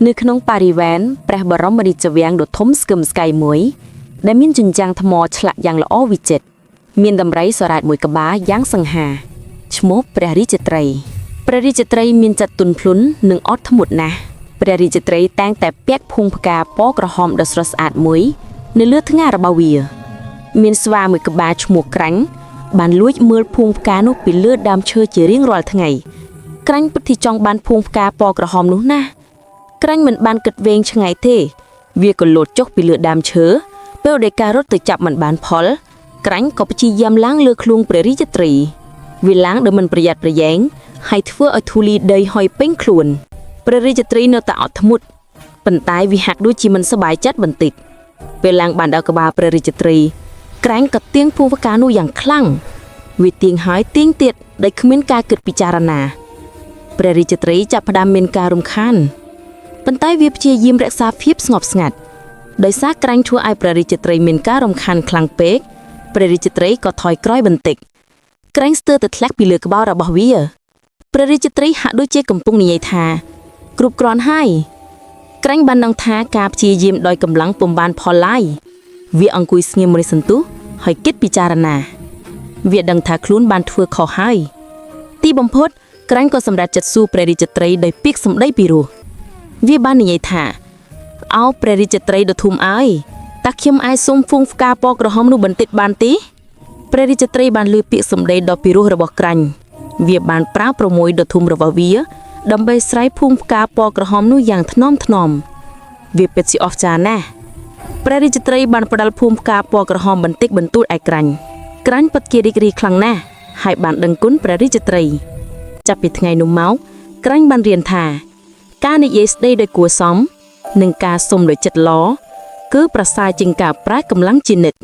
នៅក្នុងបរិវេណព្រះបរមរាជវាំងដ៏ធំស្កឹមស្កៃមួយដែលមានជញ្ជាំងថ្មឆ្លាក់យ៉ាងល្អវិចិត្រមានដំរីសរ៉ាតមួយក្បាលយ៉ាងសង្ហាឈ្មោះព្រះរាជត្រីមានចិត្តទន់ភ្លន់និងអត់ធ្មត់ណាស់ព្រះរាជត្រីតែងតែពាក់ភួងផ្កាពណ៌ក្រហមដ៏ស្រស់ស្អាតមួយនៅលើថ្ងាសរបស់វាមានស្វាមួយក្បាលឈ្មោះក្រាញ់បានលួចមើលភួងផ្កានោះពីលើដើមឈើជារៀងរាល់ថ្ងៃក្រាញ់ពិតជាចង់បានភួងផ្កាពណ៌ក្រហមនោះណាស់ក្រាញ់មិនបានគិតវែងឆ្ងាយទេវាក៏លោតចុះពីលើដើមឈើពេលដែលការរត់ទៅចាប់មិនបានផលក្រាញ់ក៏ព្យាយាមឡើងលើខ្លួនព្រះរាជត្រីវាឡើងដោយមិនប្រយ័ត្នប្រយែងហើយធ្វើឲ្យធូលីដីហុយពេញខ្លួនព្រះរាជត្រីនៅតែអត់ធ្មត់ប៉ុន្តែវាហាក់ដូចជាមិនសប្បាយចិត្តបន្តិចពេលឡើងបានដល់ក្បាលព្រះរាជត្រីក្រាញ់ក៏ទៀងភួងផ្កានោះយ៉ាងខ្លាំងវាទៀងហើយទៀងទៀតដោយគ្មានការគិតពិចារណាព្រះរាជត្រីចាប់ផ្ដើមមានការរំខានប៉ុន្តែវាព្យាយាមរក្សាភាពស្ងប់ស្ងាត់ដោយសារក្រាញ់ធ្វើឲ្យព្រះរាជត្រីមានការរំខានខ្លាំងពេកព្រះរាជត្រីក៏ថយក្រោយបន្តិចក្រាញ់ស្ទើរតែធ្លាក់ពីលើក្បាលរបស់វាព្រះរាជត្រីហាក់ដូចជាកំពុងនិយាយថាគ្រប់គ្រាន់ហើយក្រាញ់បានដឹងថាការព្យាយាមដោយកម្លាំងពុំបានផលឡើយវាអង្គុយស្ងៀមមួយសន្ទុះហើយគិតពិចារណាវាដឹងថាខ្លួនបានធ្វើខុសហើយទីបំផុតក្រាញ់ក៏សម្រេចចិត្តសួរព្រះរាជត្រីដោយពាក្យសម្ដីពីរោះវាបាននិយាយថាអោព្រះរាជត្រីដ៏ធំអើយតើខ្ញុំអាចសុំភួងផ្កាពណ៌ក្រហមនោះបន្តិចបានទេព្រះរាជត្រីបានលើពាក្យសម្ដីដ៏ពីរោះរបស់ក្រាញ់វាបានប្រើប្រមួយដ៏ធំរបស់វាដើម្បីស្រែកភួងផ្កាពណ៌ក្រហមនោះយ៉ាងថ្នមវាពិតជាអស្ចារ្យណាស់ព្រះរាជត្រីបានផ្ដល់ភួងផ្កាពណ៌ក្រហមបន្តិចបន្តួចឲ្យក្រាញ់ពិតជារីករាយខ្លាំងណាស់ហើយបានដឹងគុណព្រះរាជត្រីចាប់ពីថ្ងៃនោះមកក្រាញ់បានរៀនថាការនិយាយស្ដីដោយគួរសមនិងការសុំដោយចិត្តល្អគឺប្រសើរជាងការប្រើកម្លាំងជានិច្ច